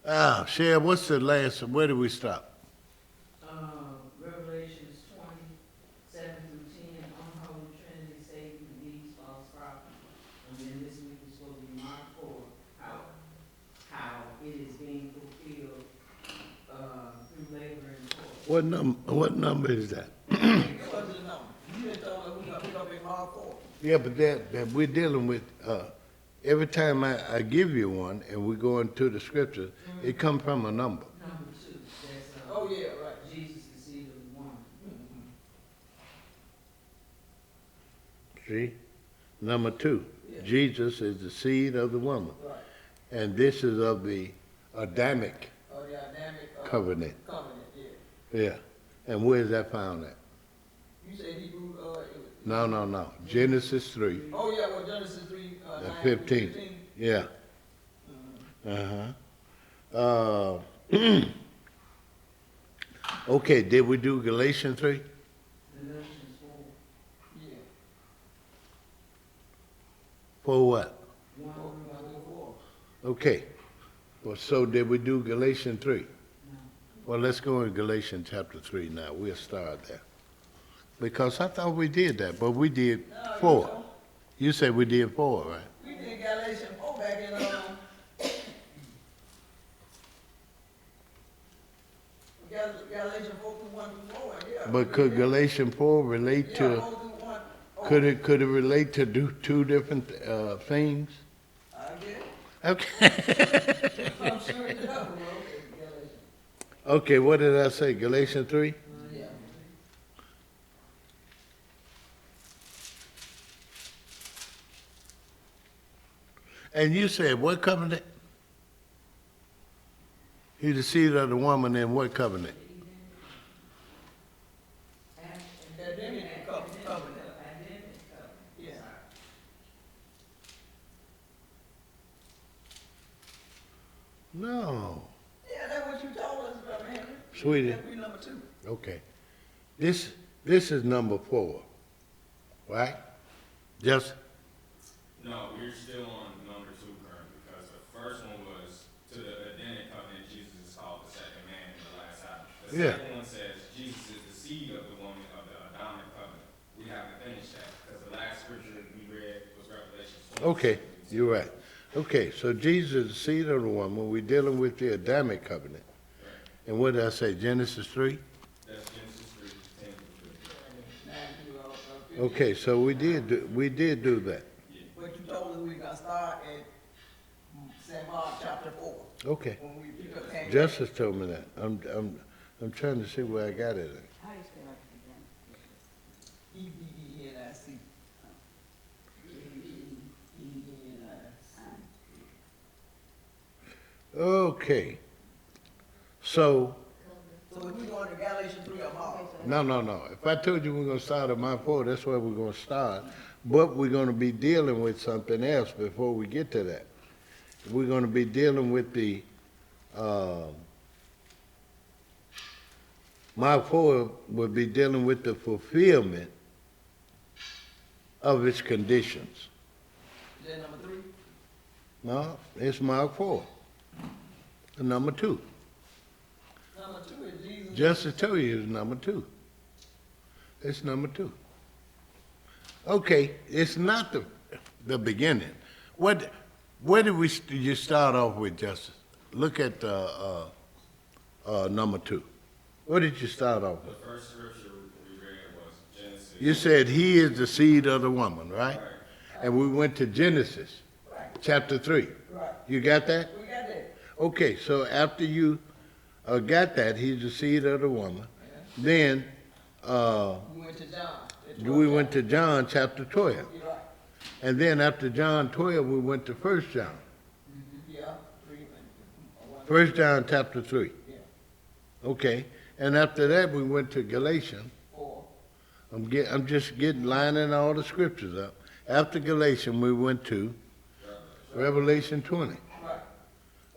Sheriff, what's the last, where did we stop? Revelations 20:7-10, unholy trinity, Satan, these false prophets. And then this week is supposed to be Mark 4, how it is being fulfilled, through labor and toil. What number is that? Give us the number. You just told us we gonna pick up in Mark 4. Yeah, but that we're dealing with, every time I give you one and we go into the scriptures, it comes from a number. Number 2, that's, Oh, yeah, right. Jesus, the seed of the woman. See? Number 2, Yeah. Jesus is the seed of the woman. Right. And this is of the Adamic Oh, the dynamic, covenant. covenant, yeah. Yeah. And where is that found at? You said Hebrew, No. Genesis 3, oh, yeah, well, Genesis 3, the 9 15. 15. Yeah. Uh-huh. Okay, did we do Galatians 3? Galatians 4, Yeah. For what? 1 4. Okay. Well, so did we do Galatians 3? No. Well, let's go in Galatians chapter 3 now. We'll start there. Because I thought we did that, but we did 4. You said we did 4, right? We did Galatians 4 back in, Galatians 4:1-4, yeah. But could Galatians 4 relate Yeah, to, 4-1. Oh, could it relate to two different things? I guess. Okay. I'm sure it does, bro. Galatians. Okay, what did I say? Galatians 3? Yeah. And you said what covenant? He the seed of the woman in what covenant? Adamic covenant. Yeah. No. Yeah, that's what you told us, Brother Henry. Sweetie. That'd be number 2. Okay. This is number 4, right? Just, No, we're still on number 2 currently, because the first one was to the Edenic covenant, Jesus is called the second man in the last hour. The Yeah. second one says Jesus is the seed of the woman of the Adamic covenant. We haven't finished that, because the last scripture we read was Revelation 20. okay, you're right. Okay, so Jesus is the seed of the woman. We're dealing with the Adamic covenant. And what did I say, Genesis 3? That's Genesis 3:10-15. Okay, so we did do that. But you told us we gonna start at St. Mark chapter 4. Okay. When we pick up St. Justice told me that. I'm trying to see where I got it at. How do you spell it again? Ebenic. Okay. So, So if we going to Galatians 3 or Mark? no. If I told you we're going to start at my 4, that's where we're going to start. But we're going to be dealing with something else before we get to that. We're going to be dealing with the, my 4 will be dealing with the fulfillment of its conditions. Is that number 3? No, it's Mark 4. Number 2. Number 2 is Jesus. Justice told you it's number 2. It's number 2. Okay, it's not the beginning. Where did you start off with, Justice? Look at number 2. What did you start off The with? first scripture we read was Genesis. You said he is the seed of the woman, right? Right. And we went to Genesis, chapter 3. Right. You got that? We got that. Okay, so after you got that, he's the seed of the woman. Then We went to John. we went to John chapter 12. You're right. And then after John 12, we went to 1 John. Yeah. 3. 1 John chapter 3. Yeah. Okay. And after that, we went to Galatians. 4. I'm just lining all the scriptures up. After Galatians, we went to Revelation 20. Right.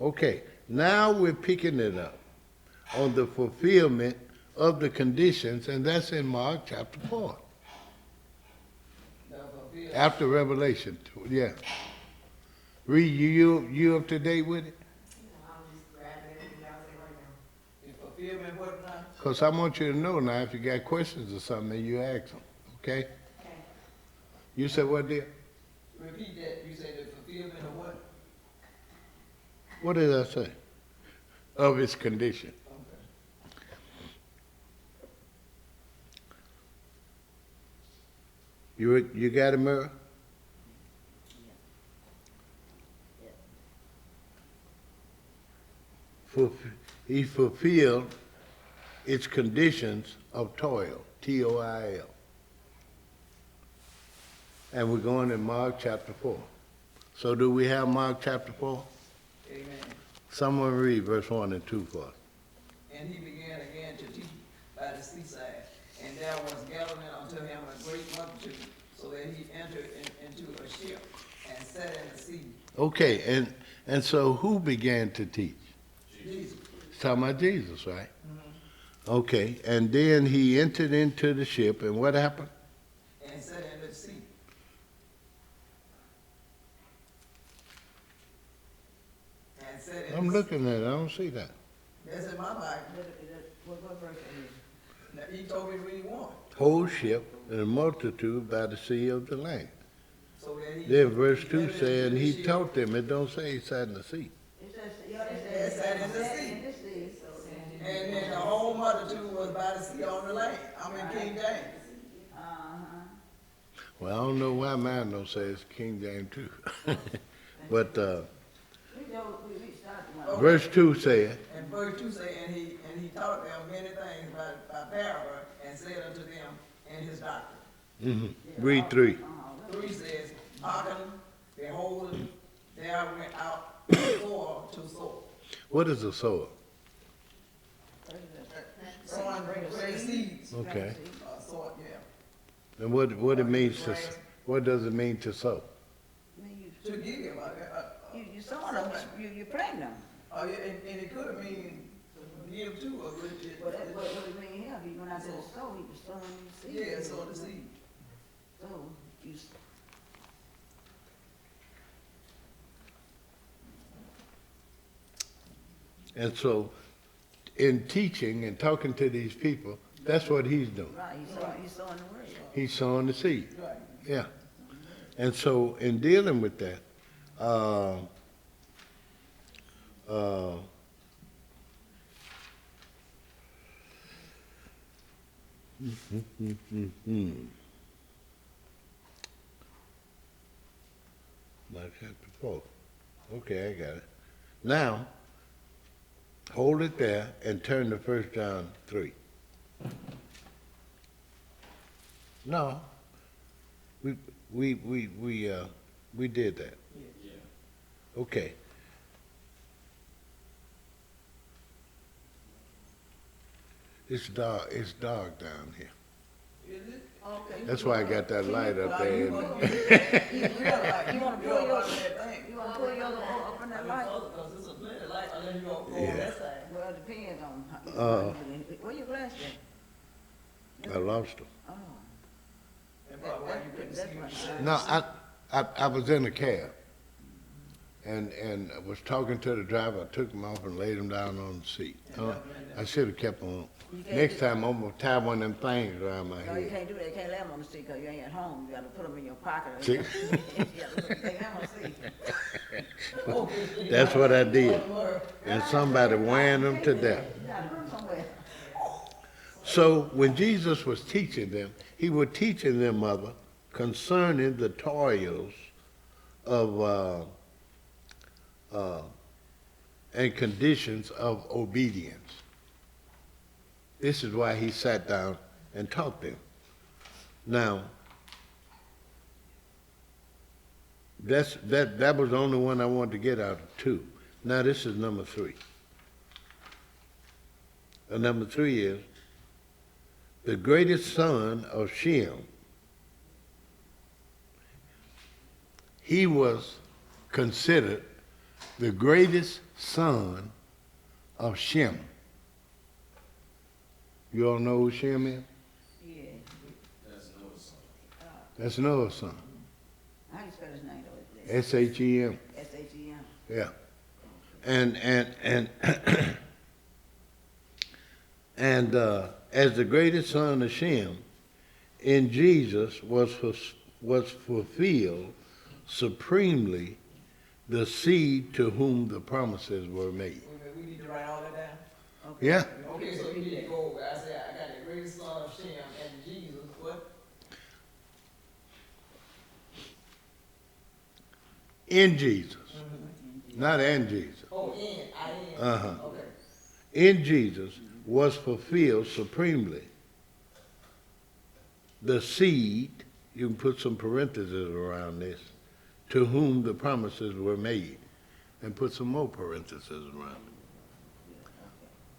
Okay. Now we're picking it up on the fulfillment of the conditions, and that's in Mark chapter 4. After Revelation, yeah. Read, you up to date with it? I was just grabbing fulfill me what now? Because I want you to know now, if you got questions or something, you ask them, okay? Okay. You said what, dear? Repeat that, you said the fulfillment of what? What did I say? Of its condition. Okay. You got it, Mary? He fulfilled its conditions of toil, T-O-I-L. And we're going in Mark chapter 4. So do we have Mark chapter 4? Amen. Someone read verse 1 and 2 for us. And he began again to teach by the seaside, and there was gathering unto him a great multitude, so that he entered into a ship and sat in the sea. Okay, and so who began to teach? Jesus. It's talking about Jesus, right? Mhm. Okay, and then he entered into the ship, and what happened? And sat in the sea. And sat in I'm the looking at it, I don't see that. That's in my Bible. What verse are you? Now, he told me what he wanted. Whole ship and a multitude by the sea of the land. So that he. Then verse he 2 entered said, into the he ship. taught them, it don't say he sat in the sea. It says, yeah, It sat in the sea. in the sea. And then the whole multitude was by the sea on the land. I'm in King James. Uh-huh. Well, I don't know why mine don't say it's King James too. But, We started one. verse 2 said, And verse 2 say, and he taught them many things by parable, and said unto them in his doctrine. read 3. 3 says, hearken, behold, there went out four to sow. What is a sower? Sowing great seeds. Okay. Sow, yeah. And what it means to, what does it mean to sow? To give. You saw them, you praying them. And it could have mean give too, or But what it mean here, he went out there to sow, he was sowing the seed. yeah, sow the seed. So, you, And so, in teaching and talking to these people, that's what he's doing. right, he's sowing the word. He's sowing the seed. Right. Yeah. And so, in dealing with that, Mark chapter 4. Okay, I got it. Now, hold it there and turn to 1 John 3. No, we did that. Yeah. Okay. It's dark down here. Is it? Okay. That's why I got that light up there. You wanna You wanna pull your, thing. you wanna pull your up in that light? Because it's a plenty light, unless you gonna go Yeah. that side. Well, it depends on, where your glasses at? I lost them. Oh. And probably why you couldn't see what you said. No, I was in a cab and I was talking to the driver. I took him off and laid him down on the seat. I should have kept on. Next time I'm gonna tie one of them things around my No, you head. can't do that, you can't lay them on the seat, cause you ain't at home, you gotta put them in your pocket. See? You gotta put them on the seat. That's what I did. And somebody wearing them to death. You gotta put them somewhere. So when Jesus was teaching them, he was teaching them, mother, concerning the toils of and conditions of obedience. This is why he sat down and taught them. Now, that was the only one I wanted to get out of 2. Now this is number 3. And number 3 is the greatest son of Shem. He was considered the greatest son of Shem. You all know who Shem is? Yeah, That's Noah's son. That's Noah's son. how you spell his name though? S-H-E-M. S-H-E-M. Yeah. And And as the greatest son of Shem, in Jesus was fulfilled supremely the seed to whom the promises were made. We need to write all that down. Yeah, Okay, so you need to go over, I said, I got the greatest son of Shem and Jesus, what? in Jesus, not and Jesus. Oh, in. Uh-huh. Okay. In Jesus was fulfilled supremely the seed, you can put some parentheses around this, to whom the promises were made, and put some more parentheses around it.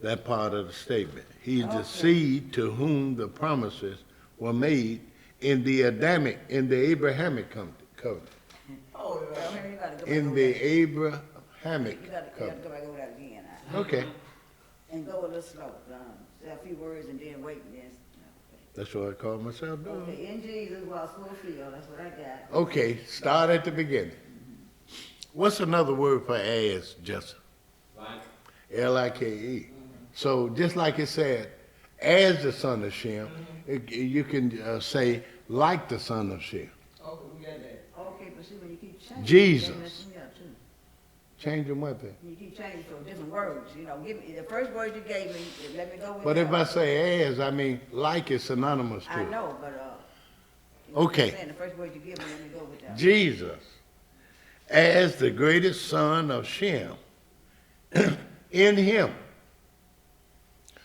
That part of the statement. He's the seed to whom the promises were made in the Abrahamic covenant. Oh, Well, Henry, you gotta go back In over the that. Abrahamic You gotta covenant. go back over that again. Now. Okay, And go a little slow. Say a few words and then wait and then. that's what I call myself doing. Okay, in Jesus was fulfilled, that's what I got. Okay, start at the beginning. What's another word for as, Justin? Like, Like. So just like it said, as the son of Shem, you can say like the son of Shem. okay, we got that. Okay, but see, when you keep changing. Jesus. then that's me up too. Change them what thing? You keep changing to different words, you know, give me, the first word you gave me, let me go with But that. if I say as, I mean like is synonymous to I it. know, but, Okay. I'm saying the first word you give me, let me go with that. Jesus, as the greatest son of Shem, in him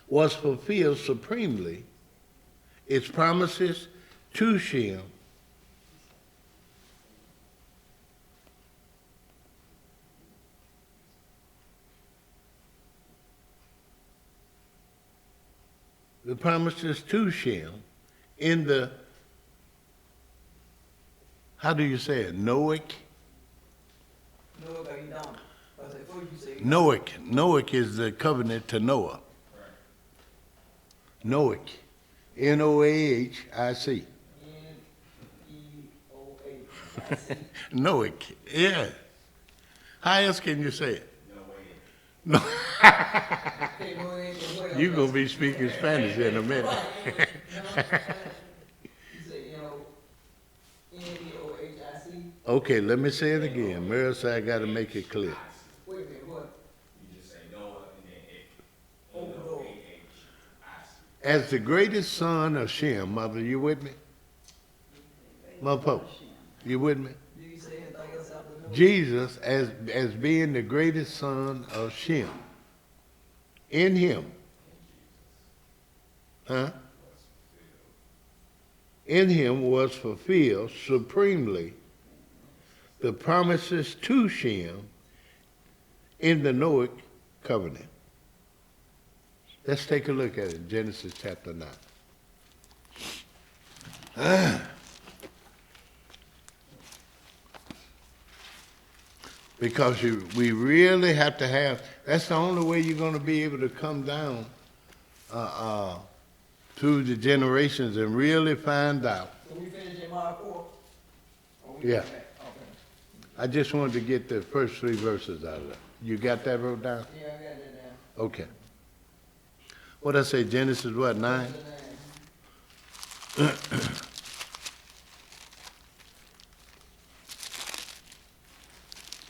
was fulfilled supremely its promises to Shem the promises to Shem in the, how do you say it, Noach? No, okay, you don't. But before you say. Noach. Noach is the covenant to Noah. Noach. Noahic. N-E-O-A. Noach. Yeah. How else can you say it? no way. No. Okay, go ahead and what else? You're going to be speaking Spanish in a minute. You say, N-E-O-H-I-C? Okay, let me say it again. Meryl said I got to make it clear. Wait a minute, what? You just say Noah and then it. Oh, no. N-O-A-H-I-C. As the greatest son of Shem, mother, you with me? Mother Pope, you with me? Did you say anything else after Noah? Jesus as being the greatest son of Shem. In him. Huh? In him was fulfilled supremely the promises to Shem in the Noahic covenant. Let's take a look at it, Genesis chapter 9. Because we really have to have, that's the only way you're going to be able to come down through the generations and really find out. So we finished in Mark 4? Or we Yeah. go back? Okay. I just wanted to get the first 3 verses out of that. You got that wrote down? Yeah, I got that down. Okay. What I say, Genesis what, 9?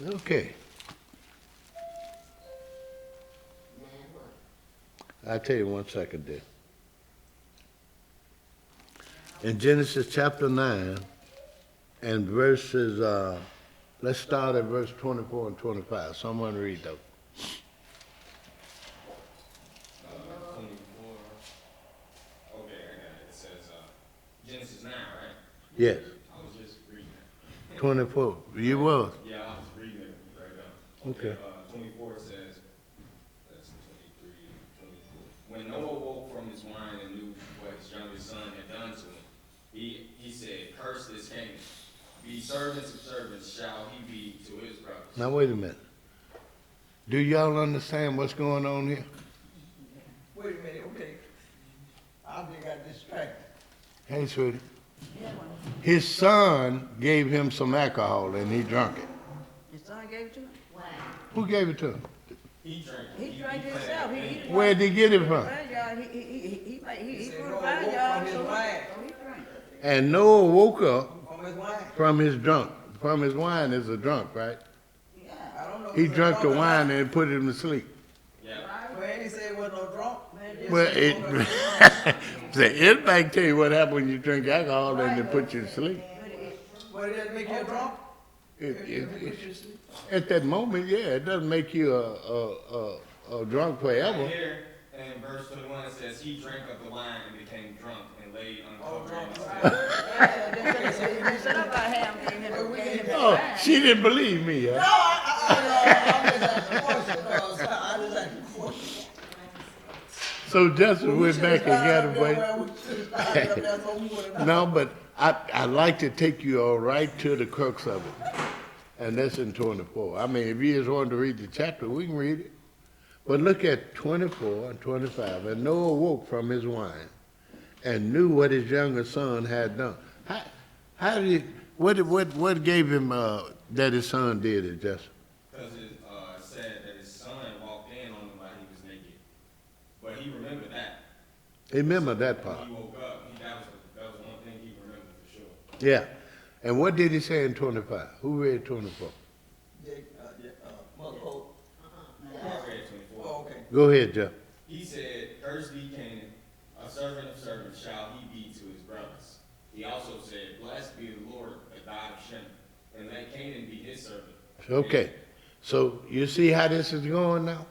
Okay. I'll tell you 1 second there. In Genesis chapter 9 and verses, let's start at verse 24 and 25. Someone read those. 24. Okay, I got it. It says, Genesis 9, right? Yes, I was just reading it. 24. You was. Yeah, I was reading it right now. Okay. 24 says, that's 23, 24. When Noah woke from his wine and knew what his youngest son had done to him, he said, "Curse this Canaan. Be servants of servants shall he be to his brothers." Now, wait a minute. Do y'all understand what's going on here? Wait a minute, okay. I just got distracted. Hey, sweetie. His son gave him some alcohol and he drank it. His son gave it to him? Who gave it to him? He drank. He drank himself. He Where'd he get it from? Vineyard, he said grew no the wolf vineyard, from his so wine. he drank. And Noah woke up From his wine. from his wine as a drunk, right? Yeah. I don't know. if He it's a drank the drunk or wine not. and put him to sleep. Yeah. Well, he said it wasn't no drunk. Well, it, anybody can tell you what happens when you drink alcohol and it put you to sleep. But it didn't make you drunk? At that moment, yeah, it doesn't make you a drunk forever. Right here in verse 21 it says he drank of the wine and became drunk and laid uncovered in his tent. You said about ham, gave him the Oh, wine. she didn't believe me, No, huh? I'm just asking a question. I just asking a question. So Justin went back and got him. away. No, but I'd like to take you all right to the crux of it. And that's in 24. I mean, if you just wanted to read the chapter, we can read it. But look at 24 and 25. And Noah woke from his wine and knew what his younger son had done. How did he, what gave him that his son did it, Justin? Because it said that his son walked in on him while he was naked. But he remembered that. Remember that part. When he woke up, that was one thing he remembered for sure. Yeah. And what did he say in 25? Who read 24? Mother Hope. I read 24. Oh, okay. Go ahead, Jeff. He said, "Cursed be Canaan, a servant of servants shall he be to his brothers." He also said, "Blessed be the Lord, the God of Shem, and let Canaan be his servant." Okay. So you see how this is going now?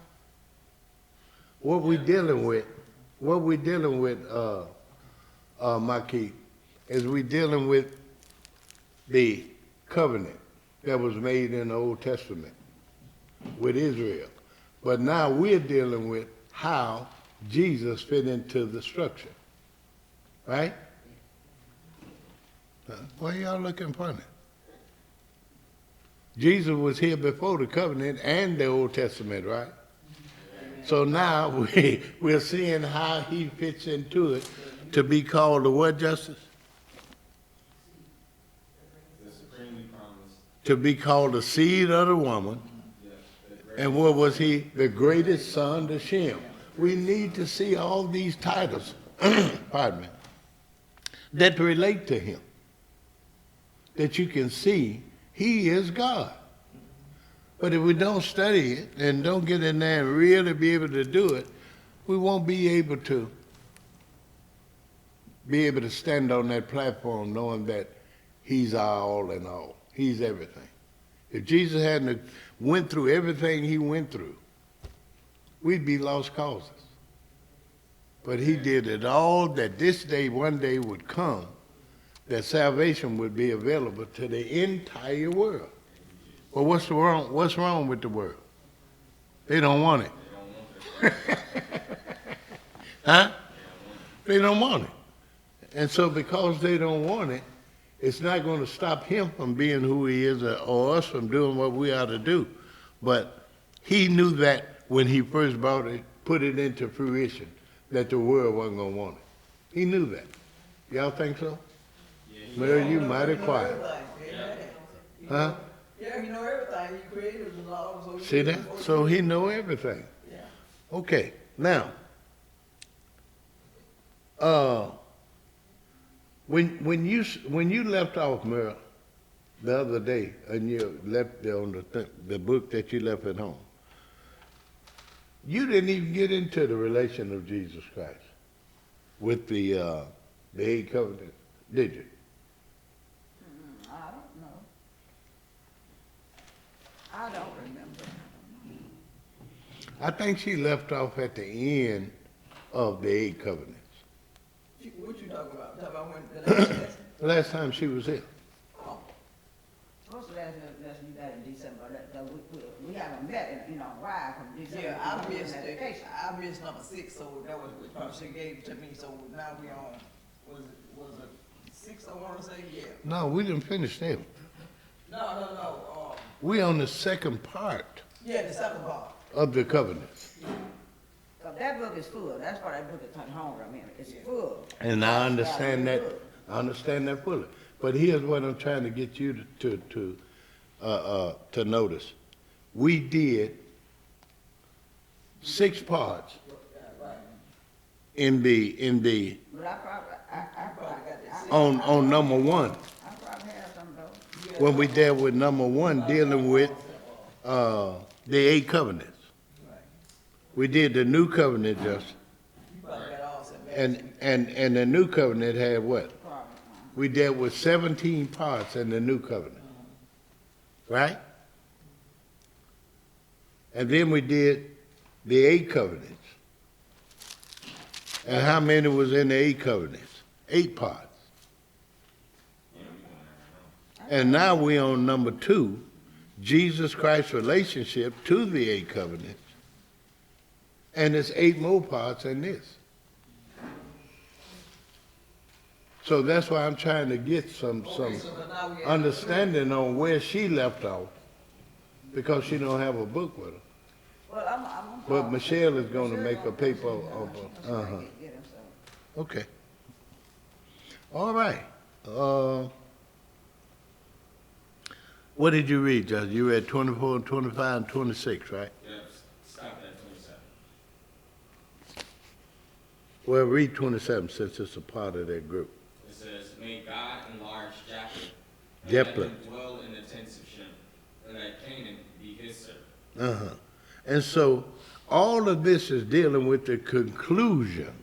What we dealing with, Marquis, is we dealing with the covenant that was made in the Old Testament with Israel. But now we're dealing with how Jesus fit into the structure. Right? Why y'all looking funny? Jesus was here before the covenant and the Old Testament, right? So now we're seeing how he fits into it to be called the what, Justice? The supremely promised. To be called the seed of the woman. And what was he? The greatest son to Shem. We need to see all these titles, pardon me, that relate to him. That you can see he is God. But if we don't study it and don't get in there and really be able to do it, we won't be able to stand on that platform knowing that he's our all in all. He's everything. If Jesus hadn't went through everything he went through, we'd be lost causes. But he did it all that this day, one day would come, that salvation would be available to the entire world. Well, what's wrong with the world? They don't want it. Huh? They don't want it. And so because they don't want it, it's not going to stop him from being who he is or us from doing what we ought to do. But he knew that when he first put it into fruition, that the world wasn't going to want it. He knew that. Y'all think so? Well, you mighty quiet. Huh? Yeah, he know everything. He created the law. So See that? So he know everything. Yeah. Okay, now, when you left off, Merle, the other day, and you left on the book that you left at home, you didn't even get into the relation of Jesus Christ with the eight covenant, did you? I don't know. I don't remember. I think she left off at the end of the eight covenants. What you talking about? Talking about when the last lesson? The last time she was here. Oh, What's the last lesson you got in December? We haven't met in a while from December. yeah, I missed it. Vacation. I missed number 6, so that was what probably she gave it to me. So now we on, was it 6? I want to say, yeah. No, we didn't finish them. No. We on the second part Yeah, the second part. of the covenants. So that book is full. That's why that book is turned home. I mean, it's full. And I understand that. I understand that fully. But here's what I'm trying to get you to notice. We did 6 parts Right. in the, But I probably, Probably got that. on number 1. I probably have some of those. When we dealt with number 1, dealing with, the 8 covenants. Right. We did the new covenant, Justin. You probably got all some. And the new covenant had what? Probably, We dealt with 17 parts in the new covenant. Right? And then we did the 8 covenants. And how many was in the 8 covenants? 8 parts. And now we on number 2, Jesus Christ's relationship to the 8 covenants. And there's 8 more parts in this. So that's why I'm trying to get some Okay, so now we have. understanding on where she left off, because she don't have a book with her. well, I'm. But Michelle is gonna make a paper of, uh-huh, Get them, so. okay. All right, what did you read, Judge? You read 24, 25, and 26, right? Yep, stop at 27. Well, read 27 since it's a part of that group. It says, may God enlarge Japheth. And Japheth. let him dwell in the tents of Shem, and let Canaan be his servant. Uh-huh. And so, all of this is dealing with the conclusion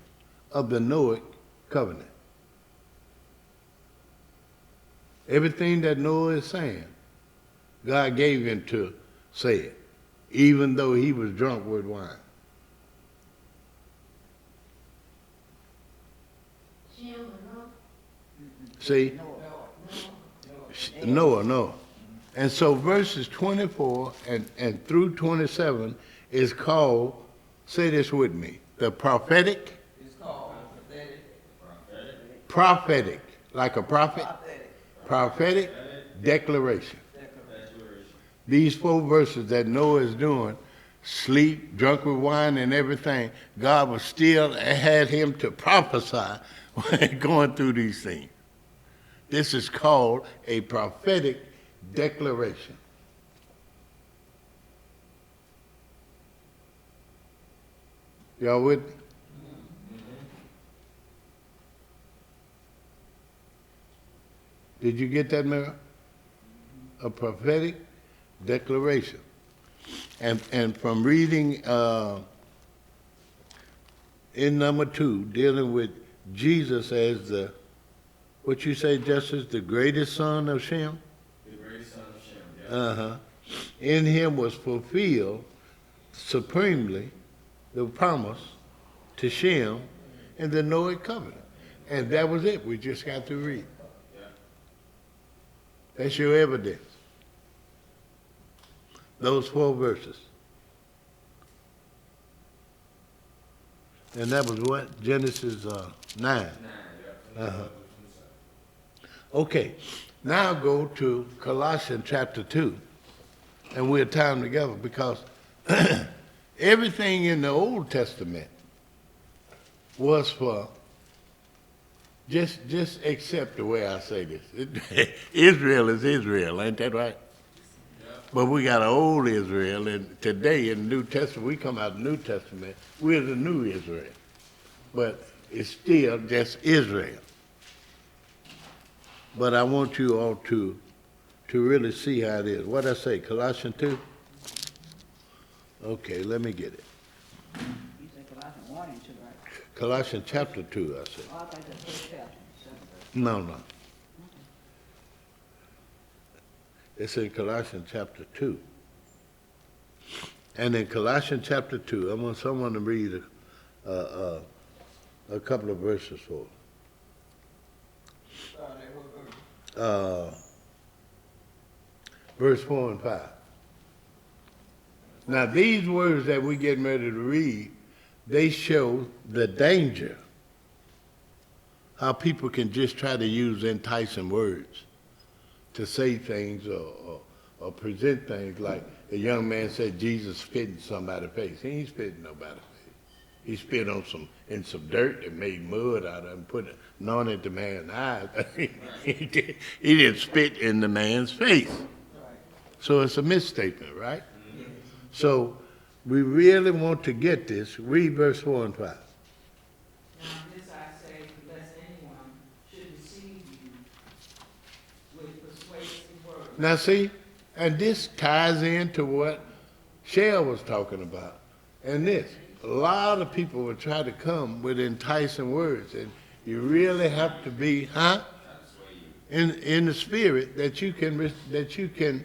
of the Noahic covenant. Everything that Noah is saying, God gave him to say it, even though he was drunk with wine. See? Noah. And so verses 24 and through 27 is called, say this with me, the prophetic, It's called prophetic, like a prophet, prophetic prophetic declaration. declaration. These 4 verses that Noah is doing, sleep, drunk with wine and everything, God was still had him to prophesy going through these things. This is called a prophetic declaration. Y'all with me? Did you get that, Mary? A prophetic declaration. And from reading in number 2, dealing with Jesus as the, what you say, Justice, the greatest son of Shem? The greatest son of Shem, yeah. Uh-huh. In him was fulfilled supremely the promise to Shem in the Noahic covenant. And that was it. We just got to read. Yeah. That's your evidence. Those 4 verses. And that was what? Genesis 9. 9, yeah. Uh-huh. Okay, now go to Colossians chapter 2, and we'll tie them together because everything in the Old Testament was for, just accept the way I say this. Israel is Israel, ain't that right? But we got an old Israel, and today in the New Testament, we come out of the New Testament, we're the new Israel. But it's still just Israel. But I want you all to really see how it is. What I say, Colossians 2? Okay, let me get it. You said Colossians 1 and 2, right? Colossians chapter 2, I said. Oh, I think that's first chapter, 7 verse. No. It's in Colossians chapter 2. And in Colossians chapter 2, I want someone to read a couple of verses for us. Starting at what verse? Verse 4 and 5. Now, these words that we're getting ready to read, they show the danger, how people can just try to use enticing words to say things or present things like a young man said Jesus spit in somebody's face. He ain't spitting nobody's face. He spit on in some dirt and made mud out of it and put it, anointed the man's eyes. he didn't spit in the man's face. Right. So it's a misstatement, right? So we really want to get this, read verse 4 and 5. Now this I say, lest anyone should deceive you with persuasive words. Now see, and this ties into what Shell was talking about. And this, a lot of people will try to come with enticing words, and you really have to be, in the spirit that you can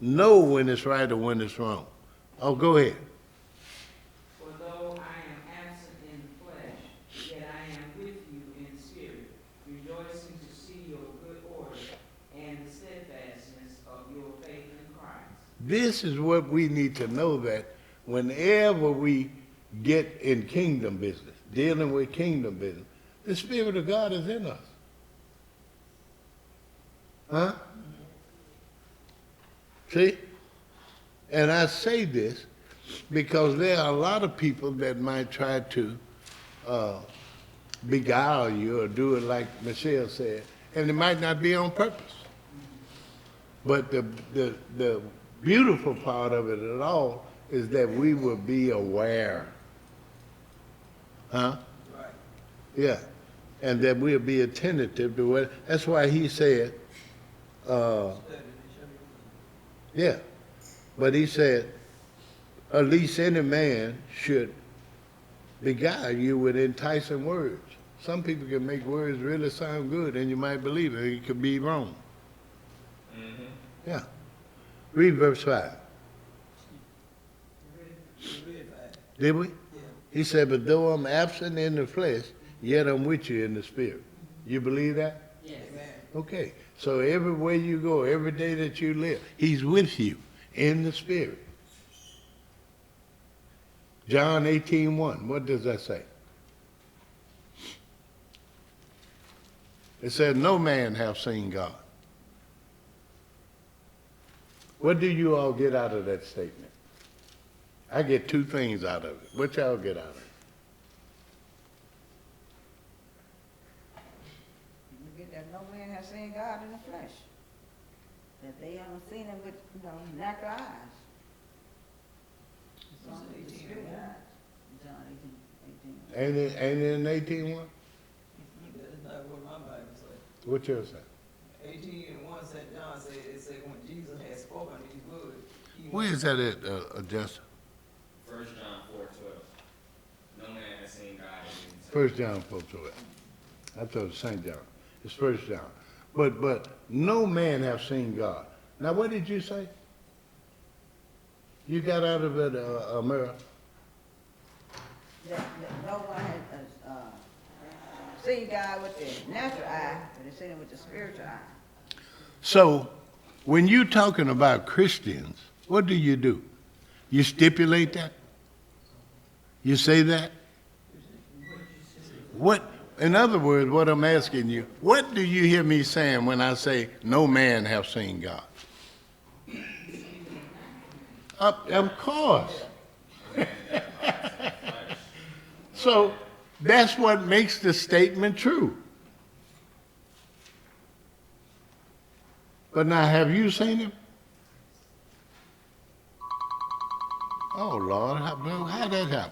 know when it's right or when it's wrong. Oh, go ahead. For though I am absent in the flesh, yet I am with you in the spirit, rejoicing to see your good order and the steadfastness of your faith in Christ. This is what we need to know, that whenever we get in kingdom business, dealing with kingdom business, the Spirit of God is in us. Huh? See? And I say this because there are a lot of people that might try to beguile you or do it like Michelle said, and it might not be on purpose. But the beautiful part of it at all is that we will be aware. Huh? Right. Yeah. And that we'll be attentive to what, that's why he said, yeah. But he said, at least any man should beguile you with enticing words. Some people can make words really sound good and you might believe it. It could be wrong. Mm-hmm. Yeah. Read verse 5. Did we? Yeah. He said, but though I'm absent in the flesh, yet I'm with you in the spirit. You believe that? Yes. Amen. Okay. So everywhere you go, every day that you live, he's with you in the spirit. John 18:1. What does that say? It says, no man hath seen God. What do you all get out of that statement? I get two things out of it. What y'all get out of it? You get that no man has seen God in the flesh. That they haven't seen him with, natural eyes. It's John only the 18:1. spirit eyes. John 18. Ain't it in 18:1? That's not what my Bible says. What yours say? 18:1 said, John said, it said when Jesus had spoken these words, he Where is that at, Justin? 1 John 4:12. No man has seen God at any time. 1 John 4:12. I thought it was St. John. It's 1 John. But no man have seen God. Now what did you say? You got out of it, Amira? That no one has seen God with the natural eye, but they seen him with the spiritual eye. So when you're talking about Christians, what do? You stipulate that? You say that? What, in other words, what I'm asking you, what do you hear me saying when I say no man have seen God? Of course. So that's what makes the statement true. But now, have you seen him? Oh, Lord, how'd that happen?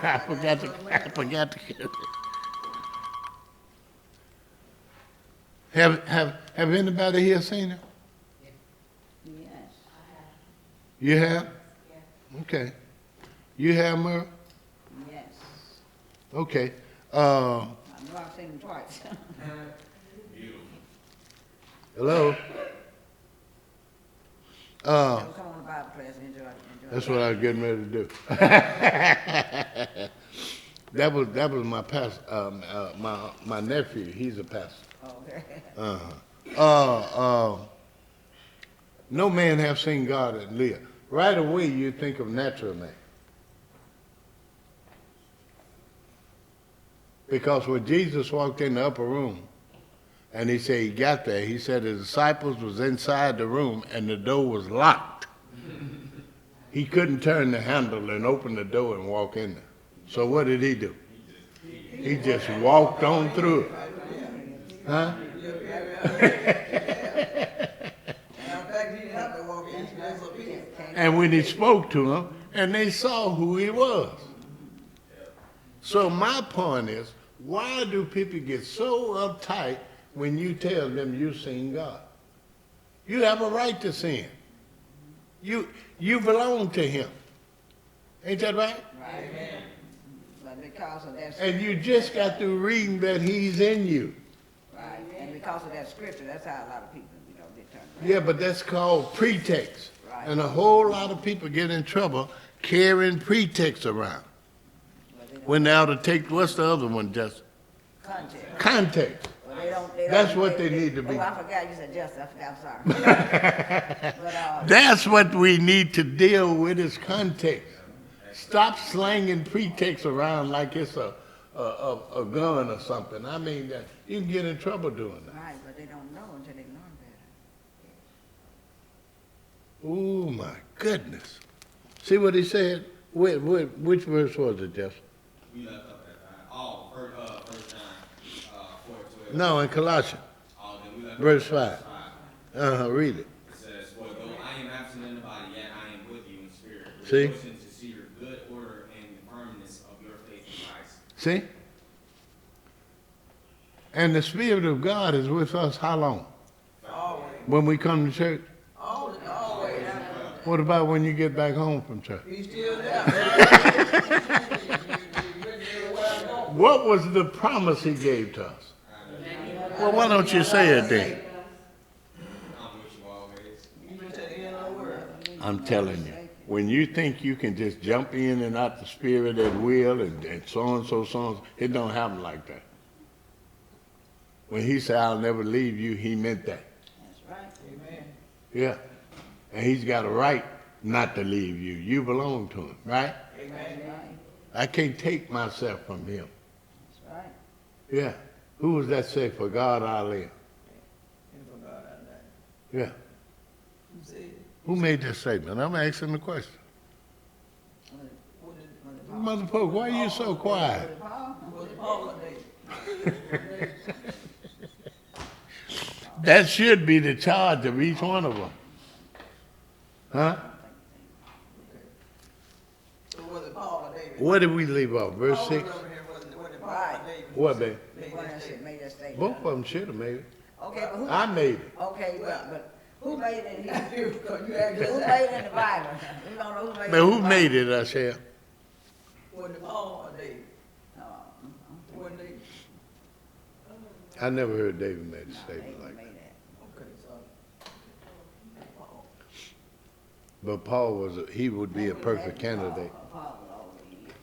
I forgot to. Have anybody here seen him? Yes. You have? Okay. You have, Murray? Yes. Okay. I know I've seen him twice. Hello? Come on, Bible class, enjoy. That's what I was getting ready to do. that was my pastor, my nephew. He's a pastor. Okay. No man have seen God and live. Right away, you think of natural man. Because when Jesus walked in the upper room, and he said he got there, he said his disciples was inside the room and the door was locked. He couldn't turn the handle and open the door and walk in there. So what did he do? He just walked on through it. Huh? In fact, he didn't And when he spoke to them, and they saw who he was. So my point is, why do people get so uptight when you tell them you seen God? You have a right to sin. You belong to him. Ain't that right? Right. But because of that, And you just got through reading that he's in you. right, and because of that scripture, that's how a lot of people, get turned around. Yeah, but that's called pretext. Right. And a whole lot of people get in trouble carrying pretext around. But they don't When they ought to take, what's the other one, just context. context. Well, they don't. That's what they need to be. Oh, I forgot you said justice. I forgot. I'm sorry. But That's what we need to deal with is context. Stop slanging pretext around like it's a gun or something. I mean, you can get in trouble doing that. right, but they don't know until they learn better. Oh, my goodness. See what he said? Which verse was it, Jeff? We left up at first John, 4:12. No, in Colossians, Then we left verse up 5. at verse 5. Read it. It says, "For though I am absent in the body, yet I am with you in spirit, See? rejoicing to see your good order and the firmness of your faith in Christ." See? And the Spirit of God is with us how long? Always, When we come to church? always. What about when you get back home from church? He's still there. What was the promise he gave to us? Well, why don't you say it then? I'm with you always. Even to the end of the world. I'm telling you, when you think you can just jump in and out the Spirit at will and so, it don't happen like that. When he said, I'll never leave you, he meant that. That's right. Amen. Yeah. And he's got a right not to leave you. You belong to him, right? Amen. That's right. I can't take myself from him. That's right. Yeah. Who was that say, for God I live? And for God I die. Yeah. Who said it? Who made that statement? I'm asking the question. Was it Mother Pope, why are you so quiet? Paul? was it Paul or David? That should be the charge of each one of them. Huh? So was it Paul or David? Where did we leave off? Verse Paul 6? was over here, wasn't it? Was it Paul Right. or David? What, babe? The one that should made that statement. Both of them should have made it. Okay, but who? I made it. Okay, but who made it in here? Because you had Who just made it in the Bible? We don't know who made it. But who made it, I said? Was it Paul or David? No, Wasn't David? I never heard David make a David statement like that. made that. Okay, so. Paul. But Paul he would be a perfect candidate. Paul was all the years.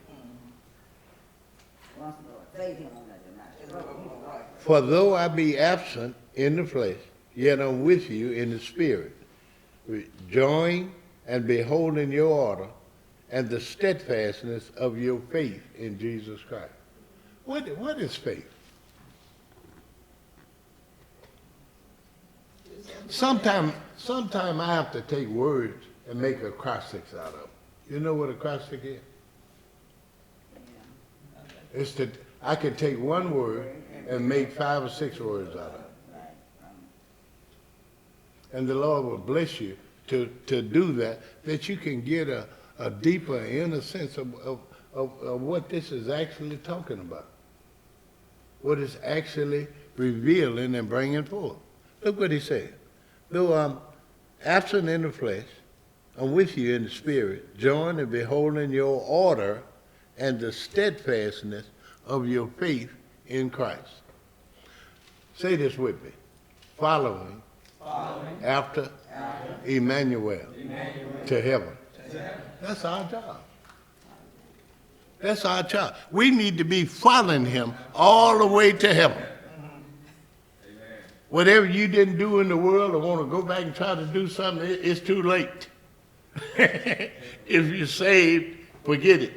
Once the Lord saved him on that tonight. That's what he was right. For though I be absent in the flesh, yet I'm with you in the spirit, join and beholding your order and the steadfastness of your faith in Jesus Christ. What is faith? Sometime I have to take words and make acrostics out of them. You know what acrostic is? Yeah. It's that I can take one word and make 5 or 6 words out of it. Right. And the Lord will bless you to do that you can get a deeper inner sense of what this is actually talking about. What it's actually revealing and bringing forth. Look what he said. Though I'm absent in the flesh, I'm with you in the spirit, joined and beholding your order and the steadfastness of your faith in Christ. Say this with me. Following after Emmanuel to heaven. That's our job. That's our job. We need to be following him all the way to heaven. Whatever you didn't do in the world or want to go back and try to do something, it's too late. If you're saved, forget it.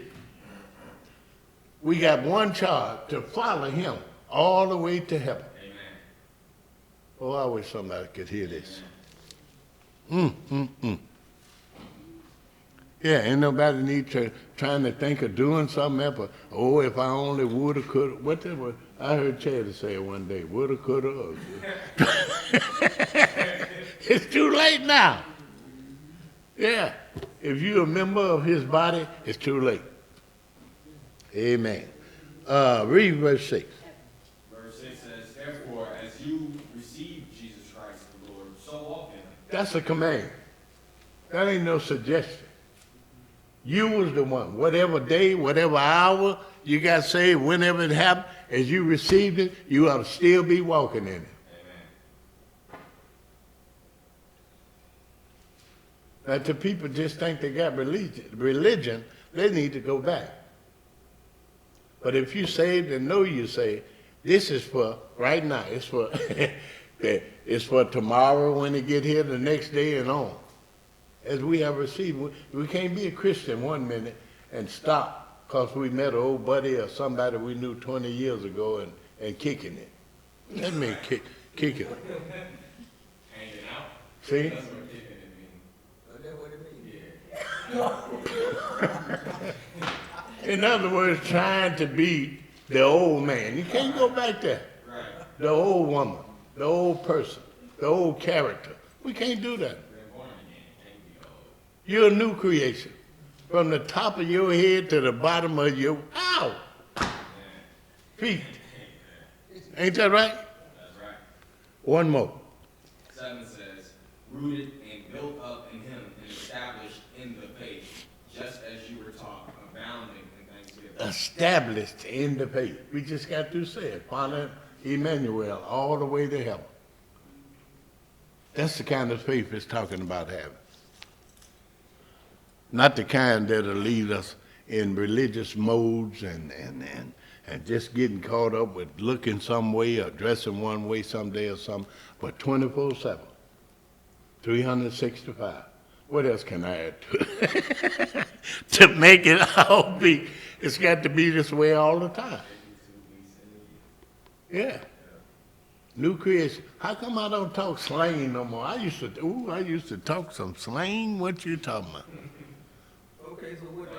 We got one charge, to follow him all the way to heaven. Amen. Oh, I wish somebody could hear this. Yeah, ain't nobody need to trying to think of doing something else. But, oh, if I only woulda, coulda. What that was? I heard Chad say it one day. Woulda, coulda. It's too late now. Yeah. If you're a member of his body, it's too late. Amen. Read verse 6. Verse 6 says, therefore, as you receive Jesus Christ the Lord, so walk in him. That's a command. That ain't no suggestion. You was the one. Whatever day, whatever hour you got saved, whenever it happened, as you received it, you ought to still be walking in it. Amen. Now, the people just think they got religion, they need to go back. But if you saved and know you saved, this is for right now. It's for it's for tomorrow when they get here, the next day and on. As we have received, we can't be a Christian 1 minute and stop because we met an old buddy or somebody we knew 20 years ago and kicking it. That means kicking it. Hanging out. See? That's what kicking it means. That's what it means. Yeah. In other words, trying to be the old man. You can't go back there. Right. The old woman, the old person, the old character. We can't do that. Been born again. Can't be old. You're a new creation. From the top of your head to the bottom of your feet. Ain't that right? That's right. One more. 7 says, rooted and built up in him and established in the faith, just as you were taught, abounding in thanksgiving. Established in the faith. We just got to say it. Father Emmanuel, all the way to heaven. That's the kind of faith it's talking about having. Not the kind that'll lead us in religious modes and just getting caught up with looking some way or dressing one way someday or something, but 24/7, 365. What else can I add to it? To make it all be, it's got to be this way all the time. Yeah. New creation. How come I don't talk slang no more? I used to talk some slang. What you talking about? Okay, so what's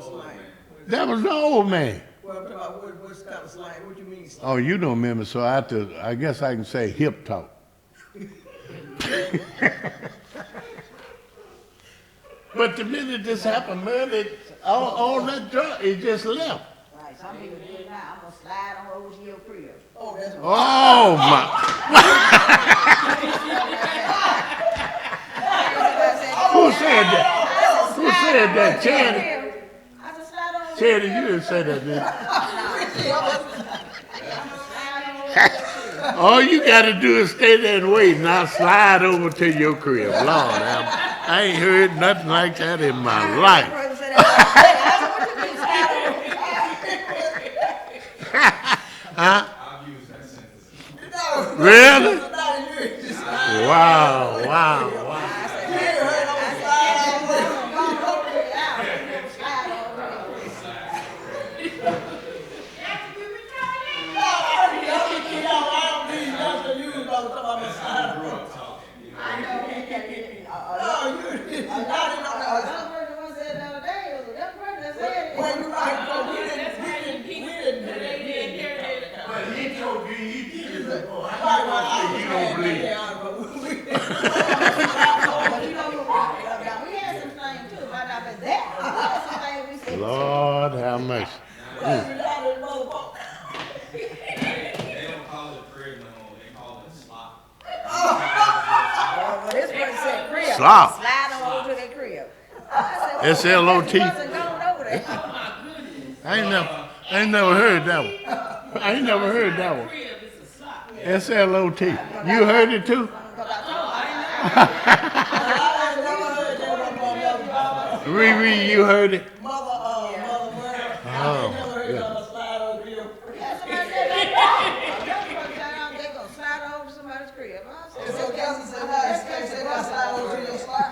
slang? That was the old man. Well, I'm talking about what's kind of slang? What you mean slang? Oh, you don't remember, so I guess I can say hip talk. But the minute this happened, man, all that drug, it just left. Right, some people do it now, I'm gonna slide on over to your crib. Oh, that's what. Oh, my. Who said that? Who said that? Channy? I just slide on over Channy, you didn't say that, did you? All you got to do is stay there and wait, and I'll slide over to your crib. Lord, I ain't heard nothing like that in my life. Huh? I've used that sentence. Really? Wow. Wow, wow, wow. But he told you he did it before. You don't believe it. Lord have mercy. They don't call it crib no more. They call it slop. Well, this person said crib. Slop. Slide on over to their crib. I said, S-L-O-T. well, wasn't going over there. I ain't never heard that one. I ain't never heard that one. S-L-O-T. You heard it too? Riri, you heard it? Oh, yeah. They gonna slide over to somebody's crib. I said, So Kelsey said, "Why slide over to your spot?"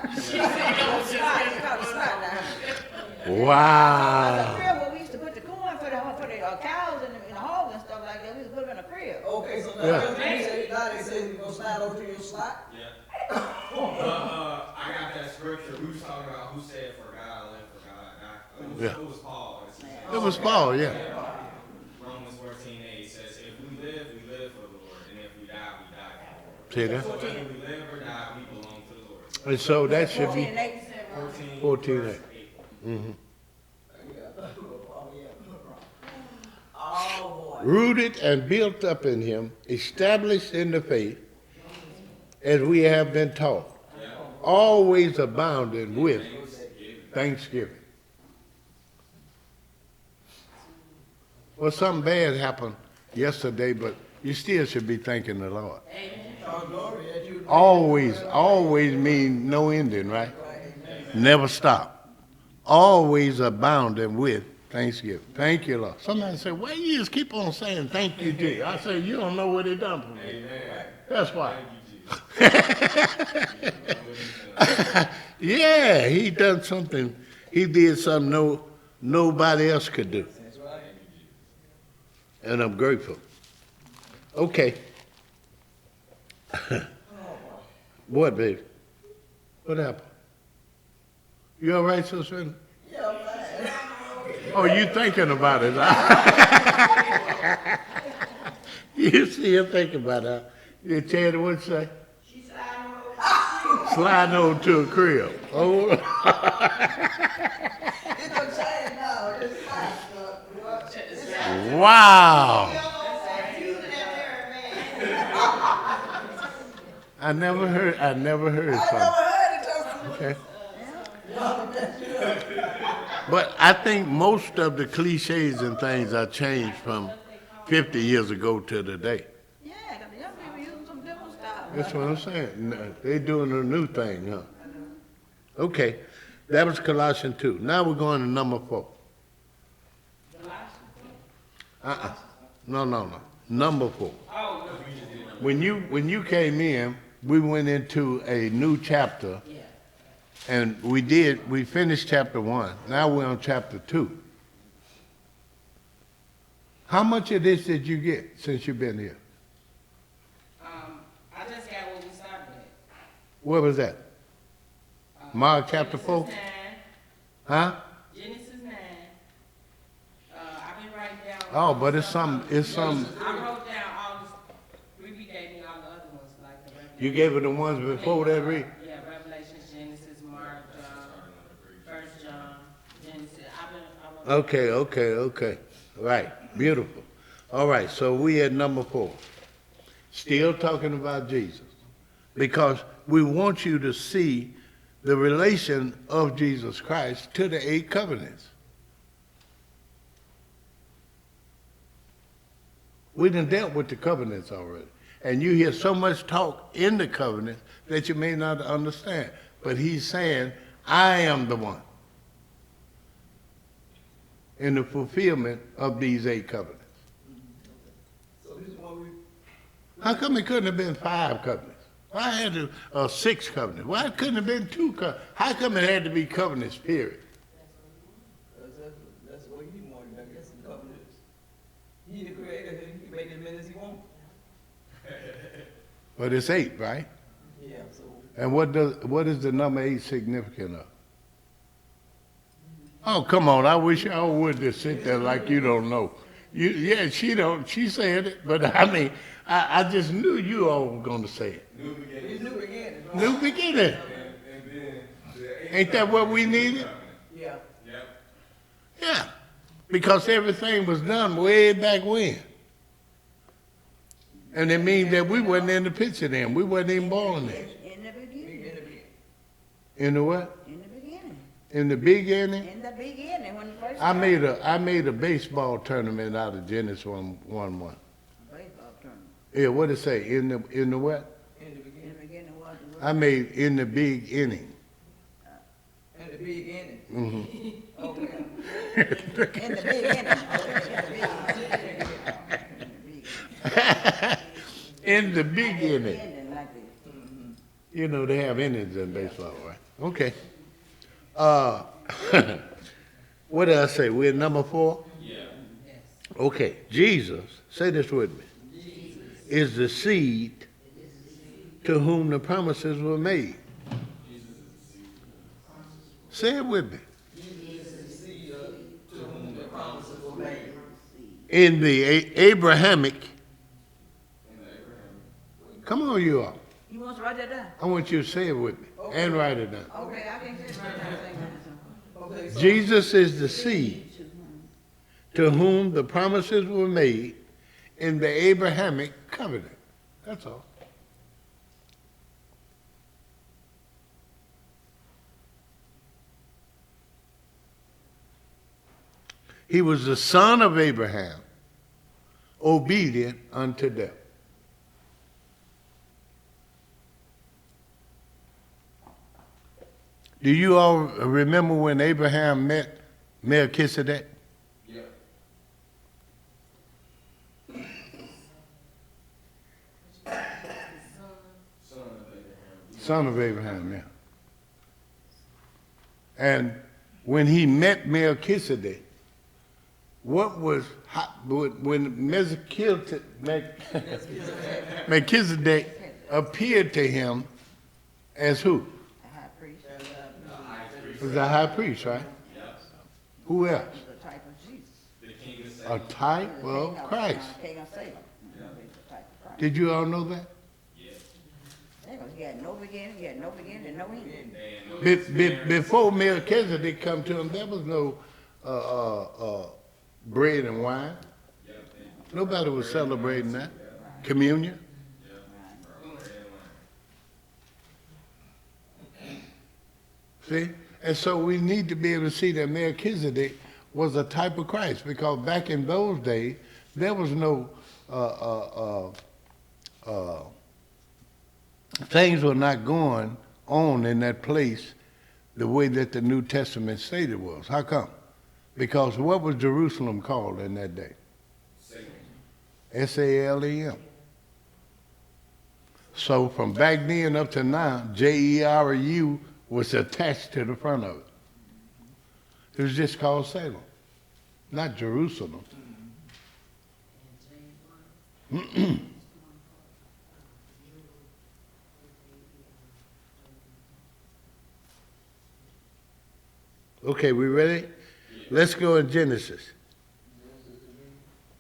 Wow. crib where we used to put the corn for the cows in the hog and stuff like that. We used to put them in a crib. Okay, so Yeah. now they say you gonna slide over to your slot? Yeah. I got that scripture. We was talking about who said for God, live for God. Yeah. It was Paul. It was Paul, yeah. Romans 14:8 says, if we live for the Lord, and if we die, we die for the Lord. See that? So whether we live or die, we belong to the Lord. And so that should be, 14A. Yeah, oh, yeah. Oh, boy. Rooted and built up in him, established in the faith, as we have been taught, always abounding with thanksgiving. Well, something bad happened yesterday, but you still should be thanking the Lord. Oh, glory, that you. Always mean no ending, right? Never stop. Always abounding with thanksgiving. Thank you, Lord. Somebody say, why you just keep on saying thank you, Jesus? I say, you don't know what he done for me. That's why. Yeah, he done something. He did something nobody else could do. That's right. And I'm grateful. Okay. What, baby? What happened? You all right, sister? Yeah, man. Oh, you thinking about it? You see her thinking about it. You Chad would say? She sliding Sliding over to a crib. Oh. It's a change now, it's fine. Wow. I never heard something. Okay. But I think most of the cliches and things are changed from 50 years ago to today. Yeah, 'cause the young people using some different stuff. That's what I'm saying. They're doing a new thing, huh? Okay. That was Colossians 2. Now we're going to number 4. No. Number 4. When you came in, we went into a new chapter, and we finished chapter 1. Now we're on chapter 2. How much of this did you get since you've been here? I just got what we started at. Where was that? Mark chapter 4? Genesis 9. Huh? Genesis 9. I've been writing down. Oh, but it's some. I wrote down all the, Ruby gave me all the other ones, like the Revelation. You gave her the ones before that read? Yeah, Revelation, Genesis, Mark, First John, Genesis. I wrote Okay. Right. Beautiful. All right. So we at number 4. Still talking about Jesus. Because we want you to see the relation of Jesus Christ to the 8 covenants. We done dealt with the covenants already. And you hear so much talk in the covenants that you may not understand. But he's saying, I am the one in the fulfillment of these 8 covenants. So this is what we, How come it couldn't have been 5 covenants? Why had to 6 covenants? Why couldn't it have been 2 covenants? How come it had to be covenants, period? that's what he wanted, I guess, the covenants. He the creator, he can make as many as he wants. But it's 8, right? Yeah, so. And what is the number 8 significant of? Oh, come on, I wish y'all would just sit there like you don't know. She said it, but I mean, I just knew you all were going to say it. It's new beginning. New beginning. Ain't that what we needed? Yeah. Yeah, because everything was done way back when. And it means that we wasn't in the picture then. We wasn't even born then. In the beginning. In the what? In the beginning. In the beginning? In the beginning, when the first. I made a baseball tournament out of Genesis 1:1. Baseball tournament. Yeah, what it say? In the what? In the In beginning. the beginning was the word. I made in the big inning. In the beginning. Mm-hmm. Okay. In the beginning. In the big inning. Beginning like this. You know, they have innings in baseball, right? Okay. What did I say? We're number 4? Yeah. Okay. Jesus, say this with me, is the seed to whom the promises were made. Say it with me. In the Abrahamic. Come on, you all. You want to write that down? I want you to say it with me and write it down. Okay, I can just write down the same thing. Okay, so Jesus is the seed to whom the promises were made in the Abrahamic covenant. That's all. He was the son of Abraham, obedient unto death. Do you all remember when Abraham met Melchizedek? Yeah. Son of Abraham. Son of Abraham, yeah. And when he met Melchizedek, what was when Melchizedek appeared to him as who? The high priest Was the high priest, right? Yes. Who else? is a type of Jesus. The king of A Salem. type The of king of- Christ. King of Salem. He's a type of Christ. Did you all know that? Yeah. He had no beginning, he had no beginning and no ending. And no Before Melchizedek come to him, there was no bread and wine. Yep. Nobody was celebrating that. Communion. See? And so we need to be able to see that Melchizedek was a type of Christ, because back in those days, there was no, things were not going on in that place the way that the New Testament stated was. How come? Because what was Jerusalem called in that day? Salem. Salem. So from back then up to now, Jeru was attached to the front of it. It was just called Salem, not Jerusalem. Okay, we ready? Let's go in Genesis.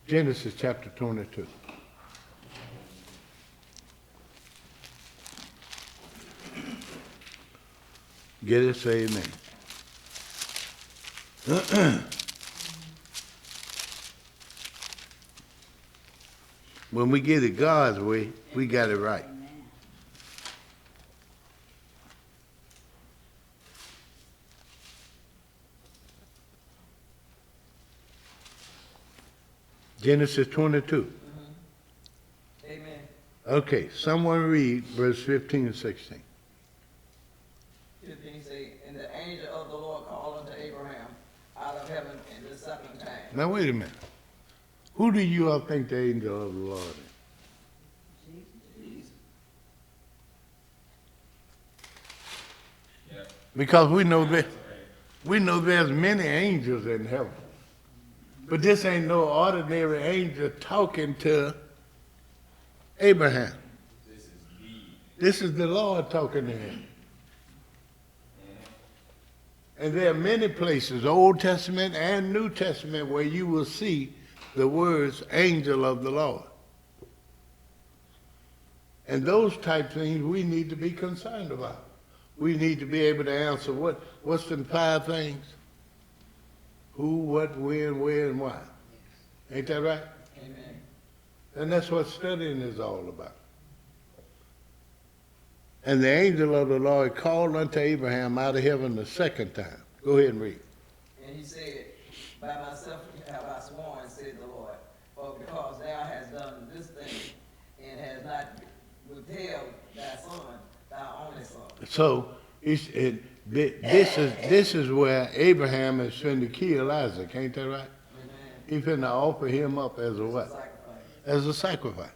Genesis chapter 22. Get it, say amen. When we get it God's way, we got it right. Genesis 22. amen. Okay, someone read verse 15 and 16. 15 say, and the angel of the Lord called unto Abraham out of heaven in the second time. Now wait a minute. Who do you all think the angel of the Lord is? Jesus. Yeah. Because we know there's many angels in heaven. But this ain't no ordinary angel talking to Abraham. This is the. This is the Lord talking to him. And there are many places, Old Testament and New Testament, where you will see the words angel of the Lord. And those type things we need to be concerned about. We need to be able to answer what's them 5 things? Who, what, when, where, and why. Ain't that right? Amen. And that's what studying is all about. And the angel of the Lord called unto Abraham out of heaven the second time. Go ahead and read. And he said, by myself have I sworn, said the Lord, for because thou hast done this thing, and hast not withheld thy son, thy only son. So this is where Abraham is finna kill Isaac, ain't that right? Amen. He finna offer him up as a what? Sacrifice. As a sacrifice.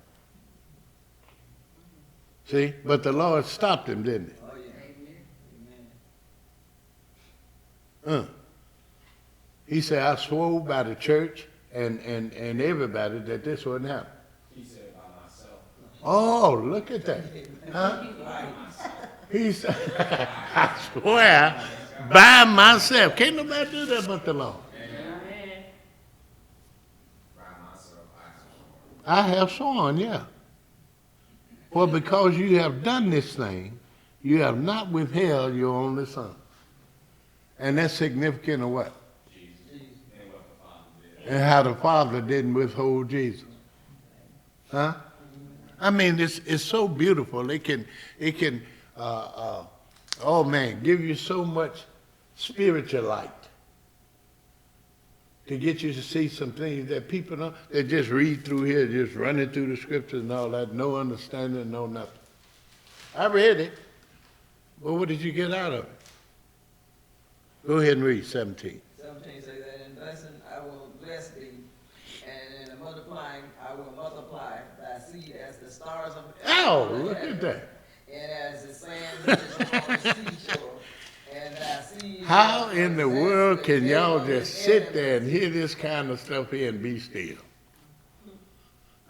See? But the Lord stopped him, didn't he? Oh, yeah. Amen. He said, I swore by the church and everybody that this wouldn't happen. He said by myself. Oh, look at that. Huh? He said, I swear by myself. Can't nobody do that but the Lord. Amen. By myself, I swore. I have sworn, yeah. For because you have done this thing, you have not withheld your only son. And that's significant of what? Jesus, and what the Father did. And how the Father didn't withhold Jesus. Huh? I mean, it's so beautiful. It can, oh man, give you so much spiritual light to get you to see some things that people don't, they just read through here, just running through the scriptures and all that, no understanding, no nothing. I read it, but what did you get out of it? Go ahead and read 17. 17 says that in blessing I will bless thee, and in multiplying I will multiply thy seed as the stars of Oh, the look heaven, at that. and as the sand which is upon the seashore. And thy seed How shall in the possess world the can gate y'all of just his sit there and enemies. hear this kind of stuff here and be still?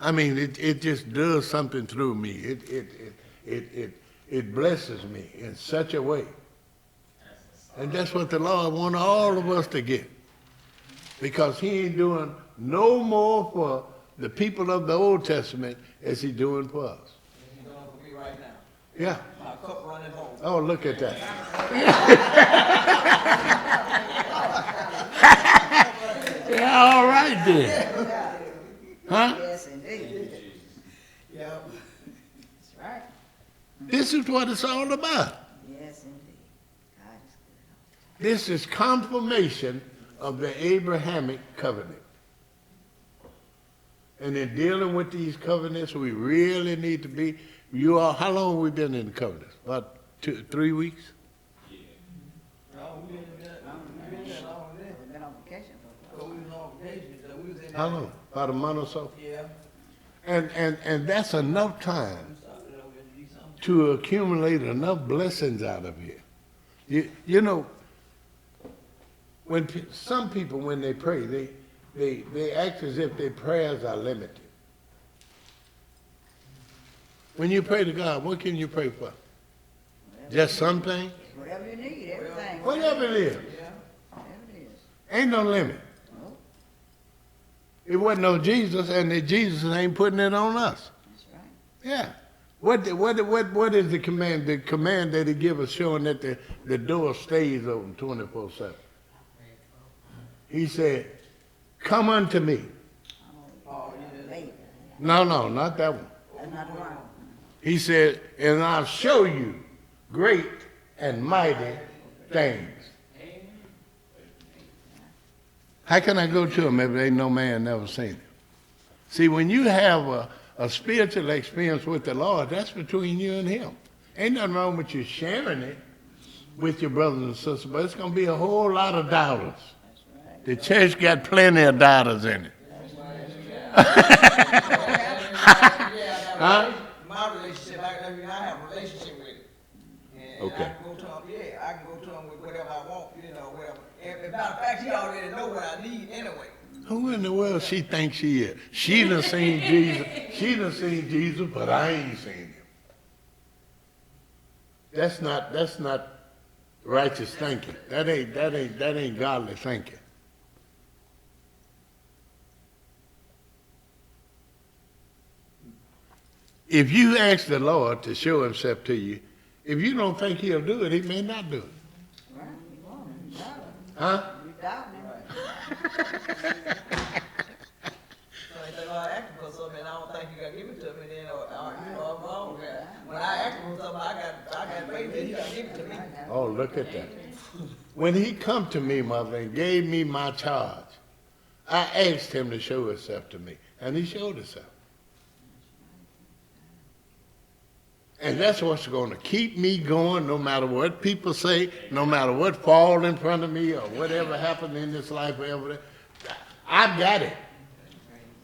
I mean, it just does something through me. It blesses me in such a way. And that's what the Lord wants all of us to get. Because he ain't doing no more for the people of the Old Testament as he's doing for us. He's doing for me right now. Yeah. My cup running over. Oh, look at that. Yeah, all right then. Huh? Yes, indeed. Yeah. That's right. This is what it's all about. Yes, indeed. God is good. This is confirmation of the Abrahamic covenant. And in dealing with these covenants, we really need to be, how long have we been in the covenants? About 3 weeks? No, we been there long there. We've been on vacation for a So while. we was on vacation, so we was in How there. long? About a month or so? Yeah. And that's enough time We stopped it over in December. to accumulate enough blessings out of here. You know, when some people, when they pray, they act as if their prayers are limited. When you pray to God, what can you pray for? Just something? Whatever you need, everything. Whatever it is. Yeah. Whatever it is. Ain't no limit. Nope. It wasn't no Jesus, and that Jesus ain't putting it on us. That's right. Yeah. What is the command? The command that he give us showing that the door stays open 24/7. He said, come unto me. Oh, yeah. Faith. No, not that one. That's not the one. He said, and I'll show you great and mighty things. How can I go to him if ain't no man never seen him? See, when you have a spiritual experience with the Lord, that's between you and him. Ain't nothing wrong with you sharing it with your brothers and sisters, but it's going to be a whole lot of doubters. That's right. The church got plenty of doubters in it. Huh? My relationship, I have a relationship with it. And Okay. I can go to him, I can go to him with whatever I want, whatever. As a matter of fact, he already know what I need anyway. Who in the world she thinks she is? She done seen Jesus. She done seen Jesus, but I ain't seen him. That's not righteous thinking. That ain't godly thinking. If you ask the Lord to show himself to you, if you don't think he'll do it, he may not do it. Right. You want it. You doubt it. Huh? You doubt it. So I said, I asked for something, and I don't think you gotta give it to me, then, I'm wrong. When I asked for something, I got faith that he gonna give it to me. Oh, look at that. When he come to me, mother, and gave me my charge, I asked him to show himself to me, and he showed himself. And that's what's going to keep me going no matter what people say, no matter what fall in front of me or whatever happened in this life, whatever. I've got it.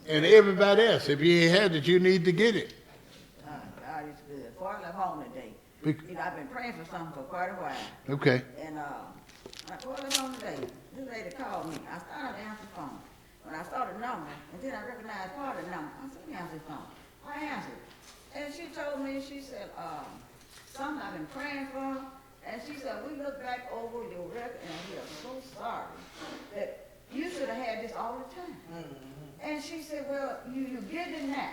And everybody else, if you ain't had it, you need to get it. God is good. Before I left home today, Bec- you know, I've been praying for something for quite a while. Okay. And before I left home today, this lady called me. I started to answer the phone. When I saw the number, and then I recognized part of the number, I said, let me answer the phone. I answered. And she told me, she said, something I've been praying for. And she said, we look back over your record and we are so sorry that you should have had this all the time. And she said, well, you get it now.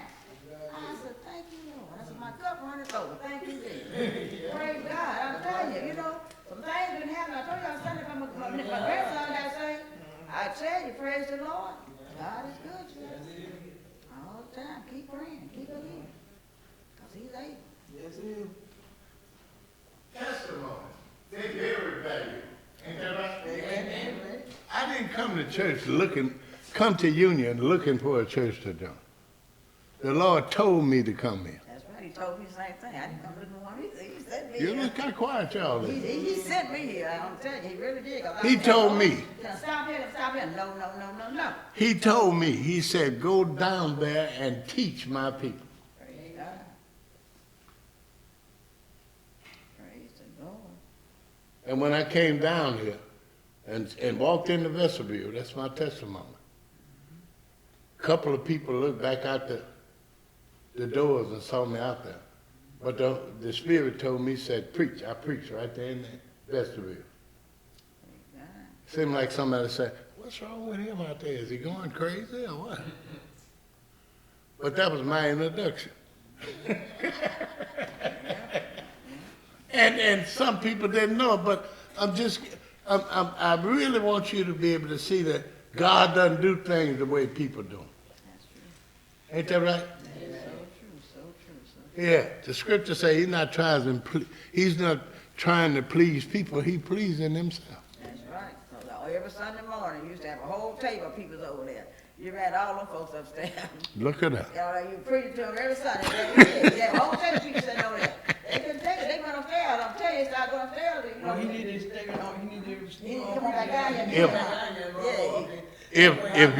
I said, thank you, Lord. I said, my cup runneth over. Thank you, Jesus. Praise God. I'm telling you, you know, some things been happening. I told you I was Sunday, my grandson got saved. I tell you, praise the Lord. God is good, you know. All the time. Keep praying. Keep believing. Because he's able. Yes, it is. Testimony. They very value. Ain't that right? Amen. I didn't come to church come to Union looking for a church to join. The Lord told me to come here. That's right. He told me the same thing. I didn't come looking for one either. He sent me You here. look kind of quiet, y'all. He sent me here. I'm telling you, he really did. 'Cause I He said, told "Lord, me. Can I stop here? Stop here. No, no, no, no, no. He told me, he said, go down there and teach my people. Praise God. Praise the Lord. And when I came down here and walked in the vestibule, that's my testimony. A couple of people looked back out the doors and saw me out there. But the Spirit told me, said, preach. I preached right there in the vestibule. Praise God. Seemed like somebody said, what's wrong with him out there? Is he going crazy or what? But that was my introduction. And some people didn't know it, but I really want you to be able to see that God doesn't do things the way people do them. That's true. Ain't that right? That is so true, so true, so Yeah, the scripture say he's not trying to please people, he pleasing himself. That's right. So every Sunday morning, you used to have a whole table of people over there. You had all them folks upstairs. Look at that. You preach to them every Sunday. You have a whole table of people sitting over there. They couldn't take it. They went upstairs. I'm telling you, they started going upstairs. You know, Well, he need to stay on, he need to. he didn't come back down here. If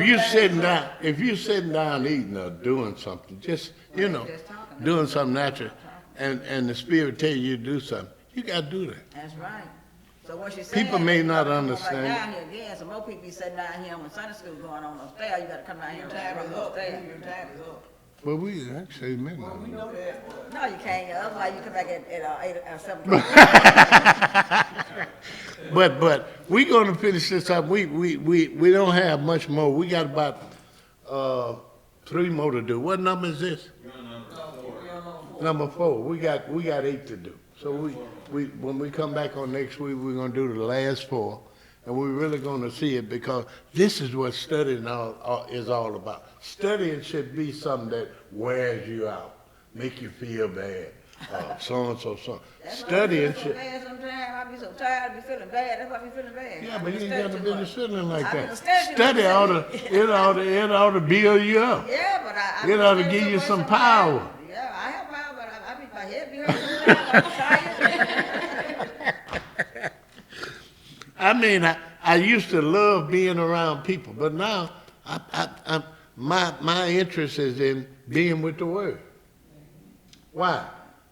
you sitting down eating or doing something, just doing something natural, and the Spirit tell you to do something, you got to do that. That's right. So what she said, People may not come understand. Right down here again, so more people be sitting down here when Sunday school going on upstairs. You got to come down here Your and time is run up, upstairs. your time is up. Well, we actually meant Well, we that. know that. No, you can't. Otherwise, you come back at 7 o'clock. But we going to finish this up. We don't have much more. We got about 3 more to do. What number is this? You're on number 4. Number 4. We got 8 to do. So when we come back on next week, we're gonna do the last 4, and we're really gonna see it because this is what studying is all about. Studying should be something that wears you out, make you feel bad, so and so. Studying should. Sometimes I be so tired, I be feeling bad. That's why I be feeling bad. Yeah, I but you be ain't studying got to too be much. feeling like I been that. studying Study it ought to build you up. Yeah, but I It ought to be give so you much some sometimes. power. Yeah, I have power, but I be my head be hurting. I'm tired. I mean, I used to love being around people, but now my interest is in being with the Word. Why?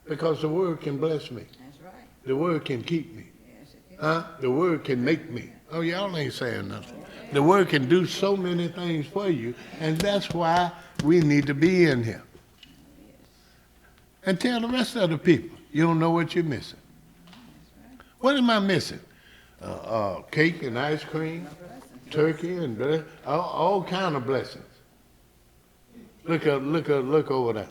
Because the Word can bless me. That's right. The Word can keep me. Yes, it can. The Word can make me. Oh, y'all ain't saying nothing. The Word can do so many things for you, and that's why we need to be in here. And tell the rest of the people, you don't know what you're missing. What am I missing? Cake and ice cream, turkey and all kind of blessings. Look over there.